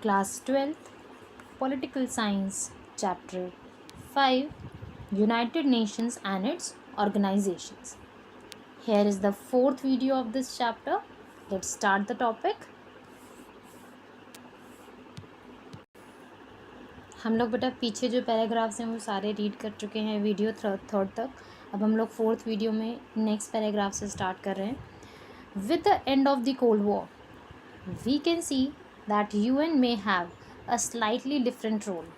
Class 12th, Political Science, Chapter 5, United Nations and its Organizations. Here is the fourth video of this chapter. Let's start the topic. हम लोग बेटा पीछे जो paragraphs हैं वो सारे रीड कर चुके हैं वीडियो थर्ड तक. अब हम लोग फोर्थ वीडियो में नेक्स्ट पैराग्राफ से स्टार्ट कर रहे हैं. With the end of the cold war we can see that UN may have a slightly different role.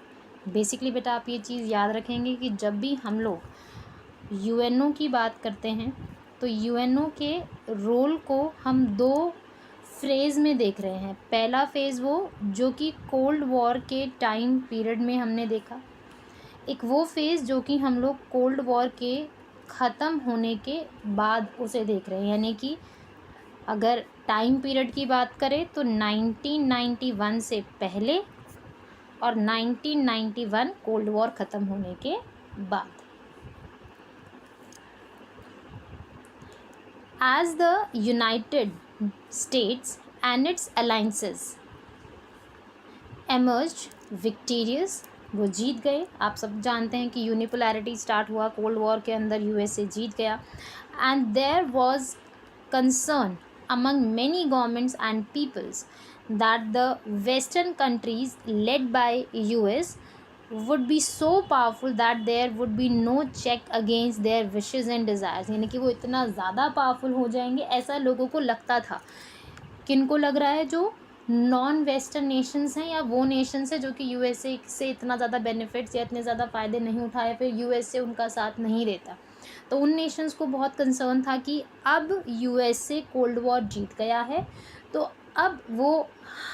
Basically बेटा आप ये चीज़ याद रखेंगे कि जब भी हम लोग यूएनओ की बात करते हैं तो यूएनओ के रोल को हम दो फ्रेज़ में देख रहे हैं. पहला फेज़ वो जो कि कोल्ड वॉर के टाइम पीरियड में हमने देखा, एक वो फेज़ जो कि हम लोग कोल्ड वॉर के ख़त्म होने के बाद उसे देख रहे हैं. यानी कि अगर टाइम पीरियड की बात करें तो 1991 से पहले और 1991 कोल्ड वॉर ख़त्म होने के बाद. As the United States and its alliances emerged victorious, वो जीत गए. आप सब जानते हैं कि यूनिपोलैरिटी स्टार्ट हुआ कोल्ड वॉर के अंदर, यूएसए जीत गया. And there was concern among many governments and peoples that the western countries led by US would be so powerful that there would be no check against their wishes and desires. यानी कि वो इतना ज़्यादा powerful हो जाएंगे ऐसा लोगों को लगता था. किनको लग रहा है? जो नॉन वेस्टर्न नेशंस हैं या वो नेशंस हैं जो कि यूएसए से इतना ज़्यादा बेनिफिट्स या इतने ज़्यादा फ़ायदे नहीं उठाए, फिर यूएसए उनका साथ नहीं देता. तो उन नेशंस को बहुत कंसर्न था कि अब यूएसए कोल्ड वॉर जीत गया है तो अब वो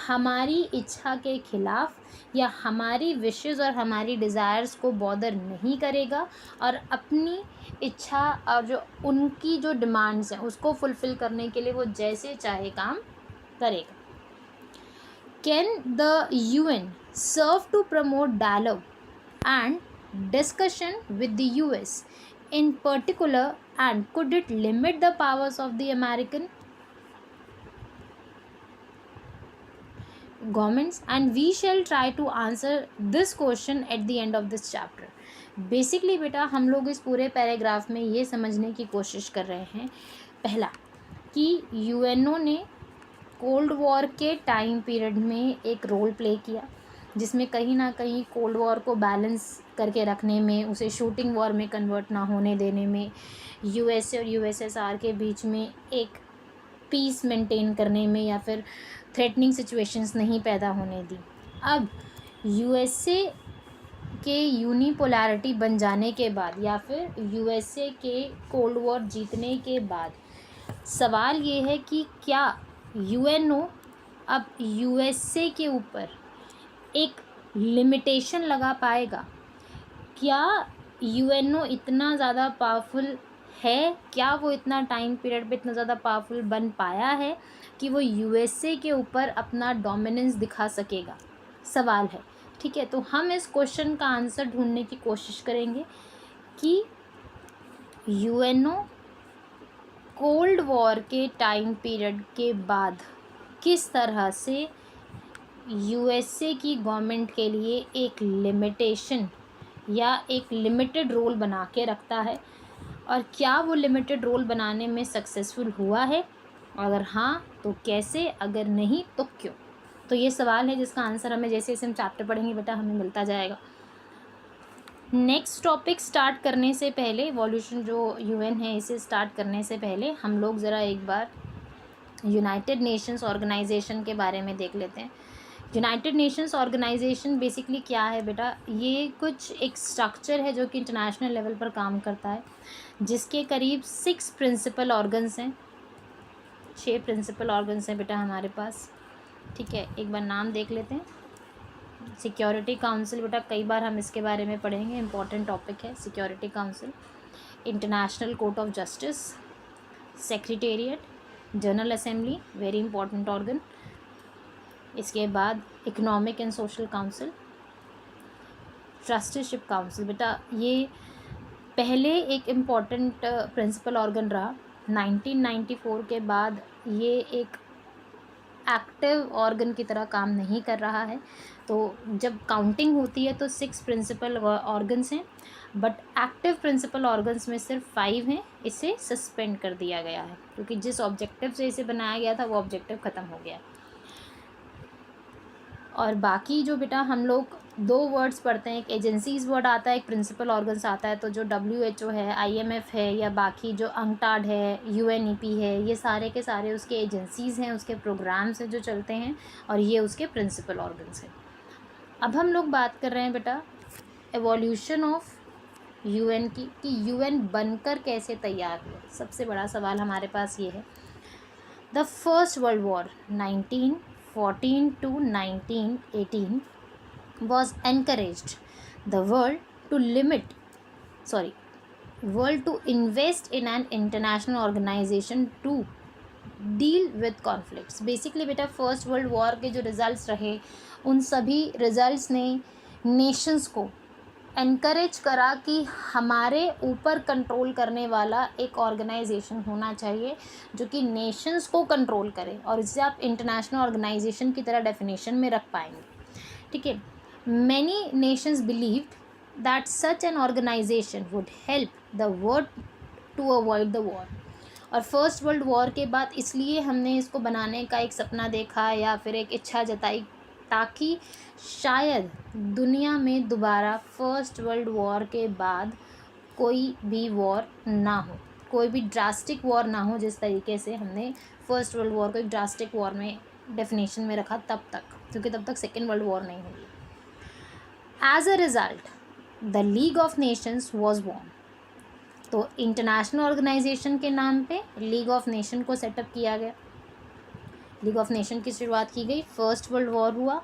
हमारी इच्छा के खिलाफ़ या हमारी विशेज़ और हमारी डिज़ायर्स को बॉदर नहीं करेगा और अपनी इच्छा और जो उनकी जो डिमांड्स हैं उसको फुलफ़िल करने के लिए वो जैसे चाहे काम करेगा. Can the UN serve to promote dialogue and discussion with the US in particular, and could it limit the powers of the American governments? And we shall try to answer this question at the end of this chapter. Basically बेटा हम लोग इस पूरे paragraph में ये समझने की कोशिश कर रहे हैं, पहला कि यूएनओ ने कोल्ड वॉर के टाइम पीरियड में एक रोल प्ले किया जिसमें कहीं ना कहीं कोल्ड वॉर को बैलेंस करके रखने में, उसे शूटिंग वॉर में कन्वर्ट ना होने देने में, यूएसए और यूएसएसआर के बीच में एक पीस मेंटेन करने में या फिर थ्रेटनिंग सिचुएशंस नहीं पैदा होने दी. अब यूएसए के यूनिपोलैरिटी बन जाने के बाद या फिर यूएसए के कोल्ड वॉर जीतने के बाद सवाल ये है कि क्या यूएनओ अब यूएसए के ऊपर एक लिमिटेशन लगा पाएगा? क्या यूएनओ इतना ज़्यादा पावरफुल है? क्या वो इतना टाइम पीरियड पे इतना ज़्यादा पावरफुल बन पाया है कि वो यूएसए के ऊपर अपना डोमिनेंस दिखा सकेगा? सवाल है. ठीक है, तो हम इस क्वेश्चन का आंसर ढूंढने की कोशिश करेंगे कि यूएनओ कोल्ड वॉर के टाइम पीरियड के बाद किस तरह से यूएसए की गवर्नमेंट के लिए एक लिमिटेशन या एक लिमिटेड रोल बना के रखता है और क्या वो लिमिटेड रोल बनाने में सक्सेसफुल हुआ है, अगर हाँ तो कैसे, अगर नहीं तो क्यों. तो ये सवाल है जिसका आंसर हमें जैसे जैसे हम चैप्टर पढ़ेंगे बेटा हमें मिलता जाएगा. नेक्स्ट टॉपिक स्टार्ट करने से पहले, इवोल्यूशन जो यूएन है इसे स्टार्ट करने से पहले हम लोग ज़रा एक बार यूनाइटेड नेशंस ऑर्गेनाइजेशन के बारे में देख लेते हैं. यूनाइटेड नेशंस ऑर्गेनाइजेशन बेसिकली क्या है बेटा? ये कुछ एक स्ट्रक्चर है जो कि इंटरनेशनल लेवल पर काम करता है जिसके करीब 6 प्रिंसिपल ऑर्गन्स हैं. 6 प्रिंसिपल ऑर्गन्स हैं बेटा हमारे पास. ठीक है, एक बार नाम देख लेते हैं. सिक्योरिटी काउंसिल बेटा कई बार हम इसके बारे में पढ़ेंगे, इंपॉर्टेंट टॉपिक है security council. International court of justice, secretariat, general assembly very important organ. इसके बाद economic and social council, trusteeship council. बेटा ये पहले एक इम्पॉर्टेंट प्रिंसिपल ऑर्गन रहा. 1994 के बाद ये एक एक्टिव ऑर्गन की तरह काम नहीं कर रहा है। तो जब काउंटिंग होती है तो 6 प्रिंसिपल ऑर्गन्स हैं, बट एक्टिव प्रिंसिपल ऑर्गन्स में सिर्फ 5 हैं। इसे सस्पेंड कर दिया गया है क्योंकि जिस ऑब्जेक्टिव से इसे बनाया गया था वो ऑब्जेक्टिव ख़त्म हो गया। और बाकी जो बेटा हम लोग 2 वर्ड्स पढ़ते हैं, एक एजेंसीज वर्ड आता है, एक प्रिंसिपल ऑर्गन्स आता है। तो जो WHO है, IMF है, या बाकी जो अंकटाड है, UNEP है, ये सारे के सारे उसके एजेंसीज़ हैं, उसके प्रोग्राम्स हैं जो चलते हैं, और ये उसके प्रिंसिपल ऑर्गन्स हैं। अब हम लोग बात कर रहे हैं बेटा एवोल्यूशन ऑफ UN की, कि UN बनकर कैसे तैयार हुआ। सबसे बड़ा सवाल हमारे पास ये है। The first world war 1914 to 1918 was encouraged the world to invest in an international organization to deal with conflicts। Basically बेटा फर्स्ट वर्ल्ड वॉर के जो रिजल्ट्स रहे, उन सभी रिजल्ट्स ने नेशंस को एनकरेज करा कि हमारे ऊपर कंट्रोल करने वाला एक ऑर्गेनाइजेशन होना चाहिए जो कि नेशंस को कंट्रोल करे, और इसे आप इंटरनेशनल ऑर्गेनाइजेशन की तरह डेफिनेशन में रख पाएंगे। ठीक है। Many nations believed that such an organisation would help the world to avoid the war. और फर्स्ट वर्ल्ड वॉर के बाद इसलिए हमने इसको बनाने का एक सपना देखा या फिर एक इच्छा जताई ताकि शायद दुनिया में दोबारा फर्स्ट वर्ल्ड वॉर के बाद कोई भी वॉर ना हो, कोई भी ड्रास्टिक वॉर ना हो, जिस तरीके से हमने फर्स्ट वर्ल्ड वॉर को एक ड्रास्टिक वॉर में डेफिनेशन में रखा तब तक, क्योंकि तब तक सेकेंड वर्ल्ड वॉर नहीं हुई। As a result the league of nations was born. तो इंटरनेशनल ऑर्गेनाइजेशन के नाम पे लीग ऑफ नेशन को सेटअप किया गया। लीग ऑफ नेशन की शुरुआत की गई, फर्स्ट वर्ल्ड वॉर हुआ,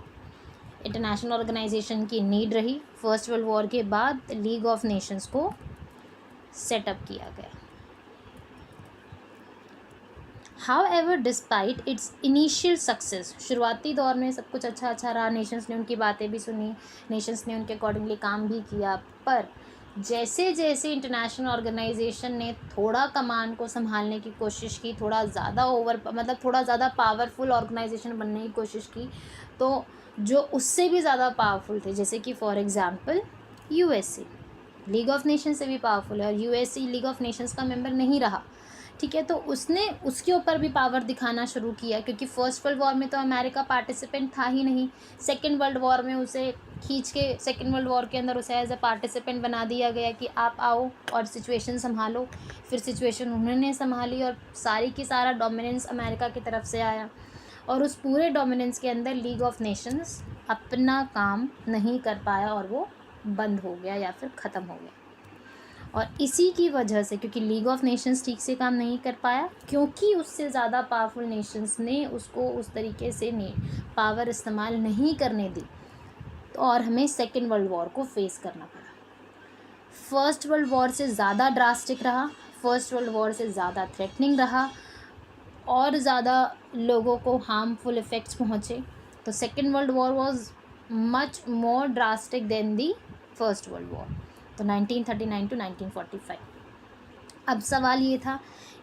इंटरनेशनल ऑर्गेनाइजेशन की नीड रही। फर्स्ट वर्ल्ड वॉर के बाद लीग ऑफ नेशंस को सेटअप किया गया। However, despite its initial success, शुरुआती दौर में सब कुछ अच्छा रहा, नेशंस ने उनकी बातें भी सुनी, नेशंस ने उनके अकॉर्डिंगली काम भी किया, पर जैसे जैसे इंटरनेशनल ऑर्गेनाइजेशन ने थोड़ा कमान को संभालने की कोशिश की, थोड़ा ज़्यादा पावरफुल ऑर्गेनाइजेशन बनने की कोशिश की, तो जो उससे भी ज़्यादा पावरफुल थे, जैसे कि for example USA league of Nations से भी पावरफुल है, और USA लीग ऑफ नेशंस का मेंबर नहीं रहा। ठीक है, तो उसने उसके ऊपर भी पावर दिखाना शुरू किया, क्योंकि फर्स्ट वर्ल्ड वॉर में तो अमेरिका पार्टिसिपेंट था ही नहीं। सेकेंड वर्ल्ड वॉर में उसे खींच के सेकेंड वर्ल्ड वॉर के अंदर उसे एज ए पार्टिसिपेंट बना दिया गया कि आप आओ और सिचुएशन संभालो। फिर सिचुएशन उन्होंने संभाली और सारी की सारा डोमिनेंस अमेरिका की तरफ से आया, और उस पूरे डोमिनेंस के अंदर लीग ऑफ नेशंस अपना काम नहीं कर पाया और वो बंद हो गया या फिर ख़त्म हो गया। और इसी की वजह से, क्योंकि लीग ऑफ नेशंस ठीक से काम नहीं कर पाया, क्योंकि उससे ज़्यादा पावरफुल नेशंस ने उसको उस तरीके से पावर इस्तेमाल नहीं करने दी, तो और हमें सेकेंड वर्ल्ड वॉर को फेस करना पड़ा। फर्स्ट वर्ल्ड वॉर से ज़्यादा ड्रास्टिक रहा, फर्स्ट वर्ल्ड वॉर से ज़्यादा थ्रेटनिंग रहा, और ज़्यादा लोगों को हार्मफुल इफ़ेक्ट्स पहुँचे। तो second world war was much more drastic than the first world war. तो 1939 to 1945। अब सवाल ये था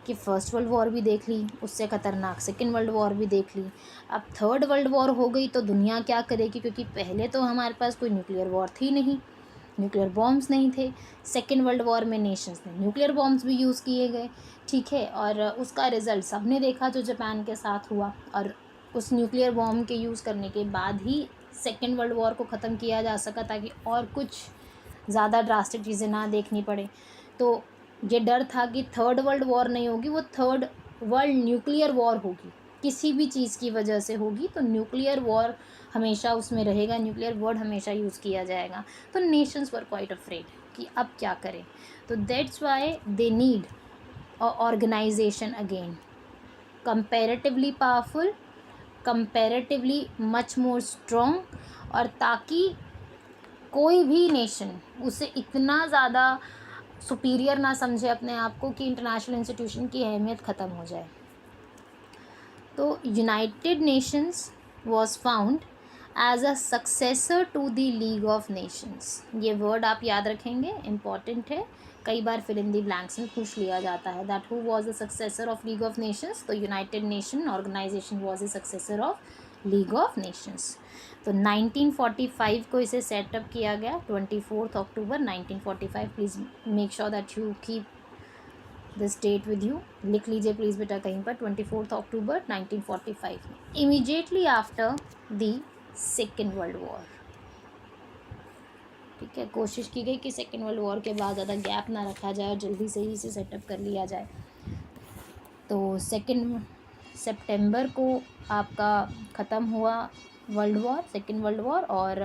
कि फ़र्स्ट वर्ल्ड वॉर भी देख ली, उससे ख़तरनाक सेकेंड वर्ल्ड वॉर भी देख ली, अब थर्ड वर्ल्ड वॉर हो गई तो दुनिया क्या करेगी, क्योंकि पहले तो हमारे पास कोई न्यूक्लियर वॉर थी नहीं, न्यूक्लियर बॉम्ब्स नहीं थे। सेकेंड वर्ल्ड वॉर में नेशंस ने न्यूक्लियर बॉम्ब्स भी यूज़ किए गए। ठीक है, और उसका रिज़ल्ट सब ने देखा जो जापान के साथ हुआ, और उस न्यूक्लियर बॉम्ब के यूज़ करने के बाद ही सेकेंड वर्ल्ड वॉर को ख़त्म किया जा सका, ताकि और कुछ ज़्यादा ड्रास्टिक चीज़ें ना देखनी पड़े। तो ये डर था कि थर्ड वर्ल्ड वॉर नहीं होगी, वो थर्ड वर्ल्ड न्यूक्लियर वॉर होगी, किसी भी चीज़ की वजह से होगी, तो न्यूक्लियर वॉर हमेशा उसमें रहेगा, न्यूक्लियर वर्ड हमेशा यूज़ किया जाएगा। तो नेशंस वर क्वाइट अफ्रेड कि अब क्या करें। तो that's why they need a organisation again, comparatively powerful, comparatively much more strong, और ताकि कोई भी नेशन उसे इतना ज़्यादा सुपीरियर ना समझे अपने आप को कि इंटरनेशनल इंस्टीट्यूशन की अहमियत ख़त्म हो जाए। तो United Nations was found as a successor to the league of nations. ये वर्ड आप याद रखेंगे, इम्पॉर्टेंट है। कई बार फिल इन दी ब्लैंक्स में पूछ लिया जाता है। That who was the successor of League of Nations, तो United Nation Organisation was the successor of League of Nations. तो 1945 को इसे सेटअप किया गया, 24 अक्टूबर 1945। Please make sure that you keep this date with you, लिख लीजिए प्लीज़ बेटा कहीं पर, 24 अक्टूबर 1945 में, immediately after the second world war. ठीक है, कोशिश की गई कि सेकेंड वर्ल्ड वॉर के बाद ज़्यादा गैप ना रखा जाए और जल्दी से ही इसे सेटअप कर लिया जाए। तो 2 सितंबर को आपका ख़त्म हुआ world war, second world war, और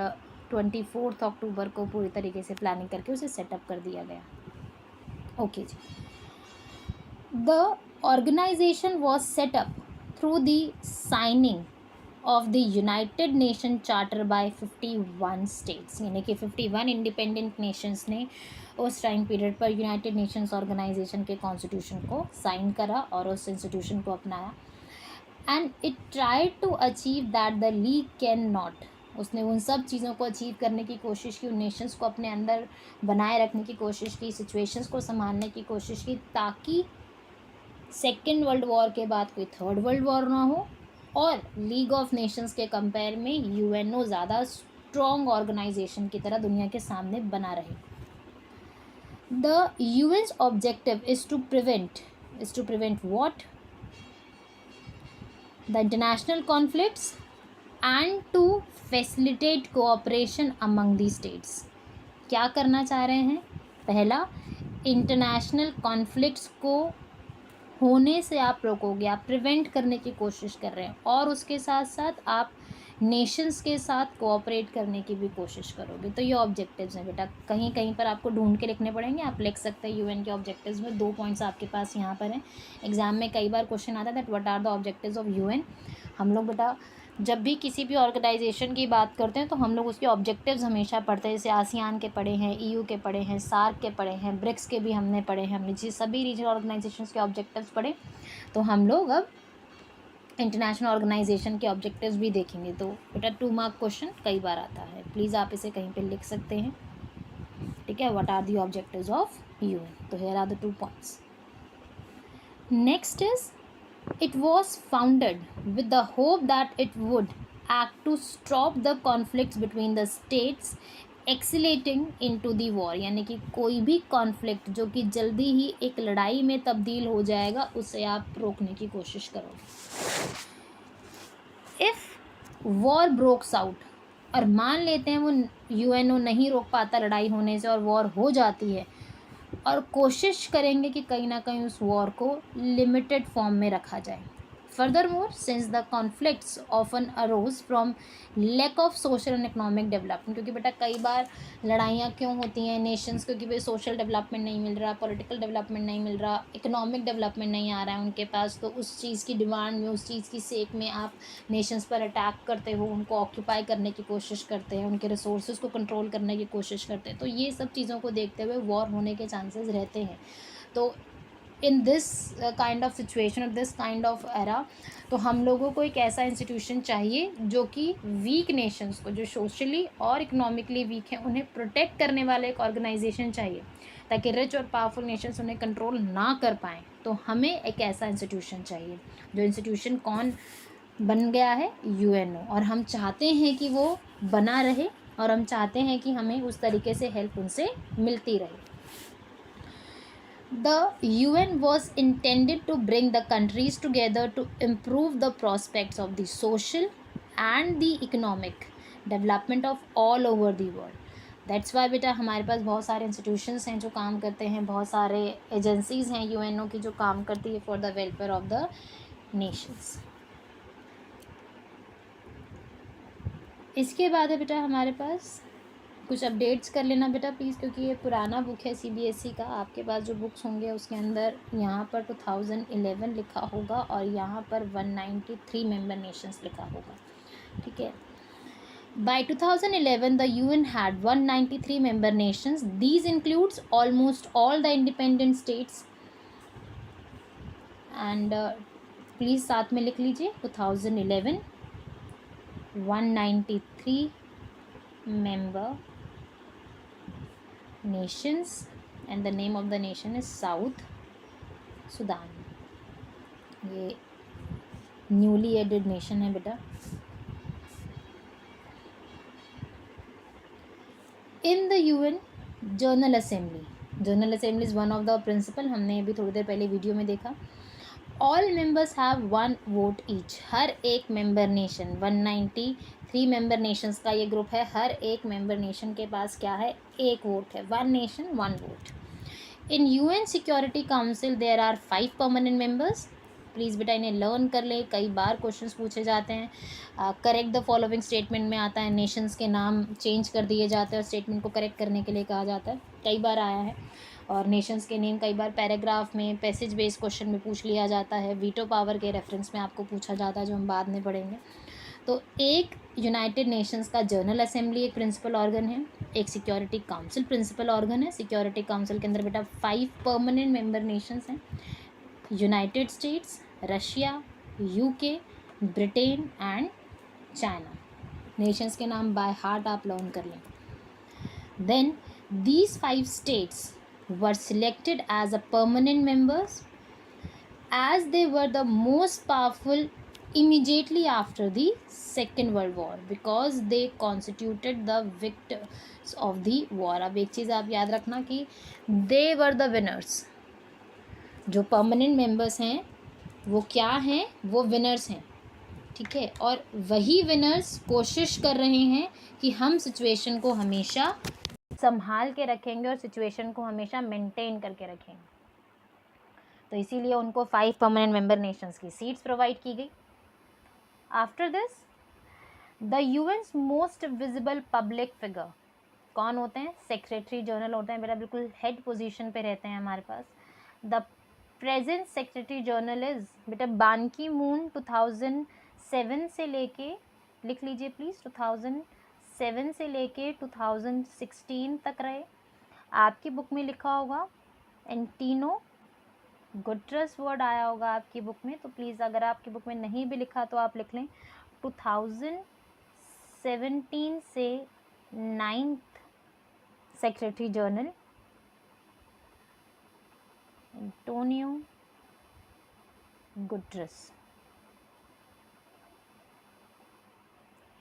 24 अक्टूबर को पूरी तरीके से प्लानिंग करके उसे सेटअप कर दिया गया। ओके जी। The organisation was setup through the signing of the United Nation charter by 51 states, यानी कि 51 इंडिपेंडेंट नेशंस ने उस टाइम पीरियड पर यूनाइटेड नेशंस ऑर्गेनाइजेशन के कॉन्स्टिट्यूशन को साइन करा और उस इंस्टीट्यूशन को अपनाया। And it tried to achieve that the league can not, उसने उन सब चीज़ों को अचीव करने की कोशिश की, उन नेशंस को अपने अंदर बनाए रखने की कोशिश की, सिचुएशंस को संभालने की कोशिश की, ताकि सेकेंड वर्ल्ड वॉर के बाद कोई थर्ड वर्ल्ड वॉर ना हो और लीग ऑफ नेशंस के कंपेयर में यूएनओ ज़्यादा स्ट्रॉन्ग ऑर्गेनाइजेशन की तरह दुनिया के सामने बना रहे। The UN's objective is to prevent what, the international conflicts and to facilitate cooperation among the states. क्या करना चाह रहे हैं? पहला, इंटरनेशनल कॉन्फ्लिक्ट्स को होने से आप रोकोगे, आप प्रिवेंट करने की कोशिश कर रहे हैं, और उसके साथ साथ आप नेशंस के साथ कोऑपरेट करने की भी कोशिश करोगे। तो ये ऑब्जेक्टिव्स हैं बेटा, कहीं कहीं पर आपको ढूंढ के लिखने पड़ेंगे, आप लिख सकते हैं यूएन के ऑब्जेक्टिव्स में 2 पॉइंट्स आपके पास यहाँ पर हैं। एग्जाम में कई बार क्वेश्चन आता है that what are the objectives of UN. हम लोग बेटा जब भी किसी भी ऑर्गेनाइजेशन की बात करते हैं तो हम लोग उसके ऑब्जेक्टिव्स हमेशा पढ़ते हैं, जैसे आसियान के पढ़े हैं, ईयू के पढ़े हैं, सार्क के पढ़े हैं, ब्रिक्स के भी हमने पढ़े हैं, हमने जी सभी रीजनल ऑर्गेनाइजेशंस के ऑब्जेक्टिव्स पढ़े। तो हम लोग अब इंटरनेशनल ऑर्गेनाइजेशन के ऑब्जेक्टिव्स भी देखेंगे। तो बेटा 2 मार्क क्वेश्चन कई बार आता है, प्लीज़ आप इसे कहीं पे लिख सकते हैं। ठीक है, what are the objectives of UN, तो here are the 2 points. Next is it was founded with the hope that it would act to stop the conflicts between the states escalating into the war, यानी कि कोई भी conflict जो कि जल्दी ही एक लड़ाई में तब्दील हो जाएगा उसे आप रोकने की कोशिश करोगे। इफ़ वॉर ब्रोक्स आउट, और मान लेते हैं वो यूएनओ नहीं रोक पाता लड़ाई होने से और वॉर हो जाती है, और कोशिश करेंगे कि कहीं ना कहीं उस वॉर को लिमिटेड फॉर्म में रखा जाए। Furthermore, since the conflicts often arose from lack of social and economic development, क्योंकि बेटा कई बार लड़ाइयाँ क्यों होती हैं नेशंस, क्योंकि भाई सोशल डेवलपमेंट नहीं मिल रहा, पॉलिटिकल डेवलपमेंट नहीं मिल रहा, इकोनॉमिक डेवलपमेंट नहीं आ रहा है उनके पास, तो उस चीज़ की डिमांड में, उस चीज़ की सेक में आप नेशंस पर अटैक करते हो, उनको ऑक्यूपाई करने की कोशिश करते हैं, उनके रिसोर्सेज को कंट्रोल करने की कोशिश करते हैं। तो ये सब चीज़ों को देखते हुए वॉर होने के चांसेस रहते हैं। तो in this kind of situation और दिस काइंड ऑफ एरा, तो हम लोगों को एक ऐसा इंस्टीट्यूशन चाहिए जो कि वीक नेशंस को, जो सोशली और इकोनॉमिकली वीक हैं, उन्हें प्रोटेक्ट करने वाला एक ऑर्गेनाइजेशन चाहिए, ताकि रिच और पावरफुल नेशंस उन्हें कंट्रोल ना कर पाएँ। तो हमें एक ऐसा इंस्टीट्यूशन चाहिए, जो इंस्टीट्यूशन कौन बन गया है? यूएनओ। और हम चाहते हैं कि वो बना रहे, और हम चाहते हैं कि हमें उस तरीके से हेल्प उनसे मिलती रहे। The UN was intended to bring the countries together to improve the prospects of the social and the economic development of all over the world. That's why बेटा हमारे पास बहुत सारे इंस्टीट्यूशंस हैं जो काम करते हैं, बहुत सारे एजेंसीज़ हैं यूएनओ की जो काम करती है for the welfare of the Nations. इसके बाद है बेटा हमारे पास कुछ अपडेट्स कर लेना बेटा प्लीज़, क्योंकि ये पुराना बुक है सीबीएसई का। आपके पास जो बुक्स होंगे उसके अंदर यहाँ पर 2011 लिखा होगा और यहाँ पर 193 मेंबर नेशंस लिखा होगा। ठीक है, by 2011 the UN had 193 member nations. These includes almost all the independent states and please साथ में लिख लीजिए 2011 193 member nations and the name of the nation is South Sudan. ये न्यूली एडेड नेशन है बेटा। In the UN general assembly, general assembly is one of the principal, हमने अभी थोड़ी देर पहले वीडियो में देखा। All members have one vote each, हर एक मेंबर नेशन, 193 मेंबर नेशंस का ये ग्रुप है, हर एक मेंबर नेशन के पास क्या है, एक वोट है, one nation one vote. In UN security council there are 5 permanent members. Please बेटा इन्हें लर्न कर ले, कई बार क्वेश्चंस पूछे जाते हैं। करेक्ट द फॉलोइंग स्टेटमेंट में आता है, नेशंस के नाम चेंज कर दिए जाते हैं और स्टेटमेंट को करेक्ट करने के लिए कहा जाता है, कई बार आया है। और नेशंस के नेम कई बार पैराग्राफ में पैसेज बेस्ड क्वेश्चन में पूछ लिया जाता है, वीटो पावर के रेफरेंस में आपको पूछा जाता है, जो हम बाद में पढ़ेंगे। तो एक यूनाइटेड नेशंस का जनरल असेंबली एक प्रिंसिपल ऑर्गन है, एक सिक्योरिटी काउंसिल प्रिंसिपल ऑर्गन है। सिक्योरिटी काउंसिल के अंदर बेटा 5 परमानेंट मेंबर नेशंस हैं, United States, Russia, UK, Britain and China. Nations के नाम बाय हार्ट आप लर्न कर लें। Then these 5 states were selected as a permanent members as they were the most powerful immediately after the Second World War because they constituted the victors of the war। अब एक चीज़ आप याद रखना कि they were the winners, जो permanent members हैं वो क्या हैं, वो विनर्स हैं, ठीक है। और वही विनर्स कोशिश कर रहे हैं कि हम सिचुएशन को हमेशा संभाल के रखेंगे और सिचुएशन को हमेशा मेंटेन करके रखेंगे। तो इसीलिए उनको 5 परमानेंट मेंबर नेशंस की सीट्स प्रोवाइड की गई। After this the UN's most visible public figure कौन होते हैं, सेक्रेटरी जनरल होते हैं बेटा, बिल्कुल हेड पोजीशन पे रहते हैं हमारे पास। The present secretary general is बेटा बान की मून 2007 से लेके, लिख लीजिए प्लीज़, 2007 से लेके 2016 तक रहे। आपकी बुक में लिखा होगा एंटीनो गुटरस वर्ड आया होगा आपकी बुक में, तो प्लीज़ अगर आपकी बुक में नहीं भी लिखा तो आप लिख लें 2017 से 9th secretary general Antonio Guterres.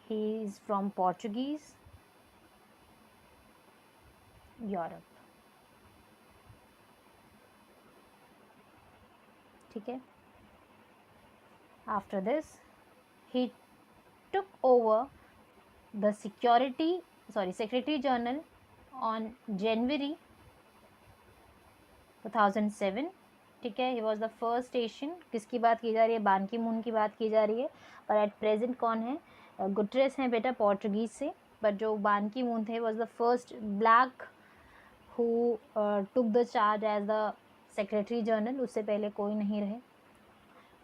He is from Portuguese, Europe, ठीक है। After this, he took over the Secretary General on January 2007, ठीक है। He was the first Asian, किसकी बात की जा रही है, बान की मून की बात की जा रही है, पर एट प्रेजेंट कौन है, गुटरेस हैं बेटा पोर्टुगीज़ से, पर जो बान की मून थे was the first black who took the charge as the secretary general, उससे पहले कोई नहीं रहे।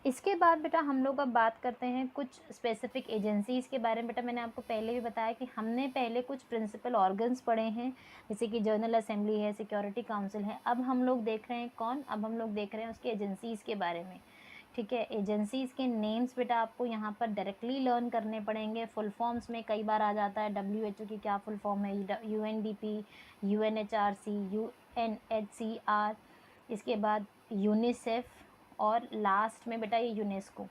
इसके बाद बेटा हम लोग अब बात करते हैं कुछ स्पेसिफिक एजेंसीज़ के बारे में। बेटा मैंने आपको पहले भी बताया कि हमने पहले कुछ प्रिंसिपल ऑर्गन्स पढ़े हैं, जैसे कि जनरल असेंबली है, सिक्योरिटी काउंसिल है। अब हम लोग देख रहे हैं कौन, अब हम लोग देख रहे हैं उसके एजेंसीज़ के बारे में, ठीक है। एजेंसीज़ के नेम्स बेटा आपको यहाँ पर डायरेक्टली लर्न करने पड़ेंगे। फुल फॉर्म्स में कई बार आ जाता है, WHO की क्या फुल फॉर्म है, UNDP, UNHRC, UNHCR, इसके बाद यूनिसेफ, और लास्ट में बेटा ये यूनेस्को।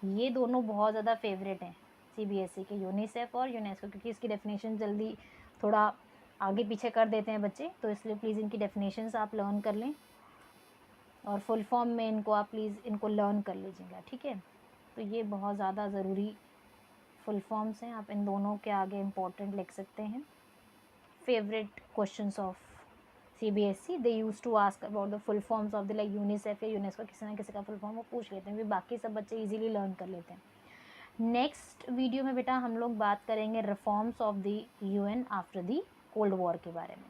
ये दोनों बहुत ज़्यादा फेवरेट हैं CBSE के, यूनिसेफ और यूनेस्को, क्योंकि इसकी डेफिनेशन जल्दी थोड़ा आगे पीछे कर देते हैं बच्चे, तो इसलिए प्लीज़ इनकी डेफिनेशंस आप लर्न कर लें और फुल फॉर्म में इनको आप प्लीज़ इनको लर्न कर लीजिएगा, ठीक है। तो ये बहुत ज़्यादा ज़रूरी फुल फॉर्म्स हैं, आप इन दोनों के आगे इम्पोर्टेंट लिख सकते हैं। Favourite questions of CBSE, they used to ask about the full forms of the like UNICEF या यूनेस्को, किसी ना किसी का फुल फॉर्म वो पूछ लेते हैं, फिर बाकी सब बच्चे इजीली लर्न कर लेते हैं। नेक्स्ट वीडियो में बेटा हम लोग बात करेंगे reforms of the UN after the cold war के बारे में।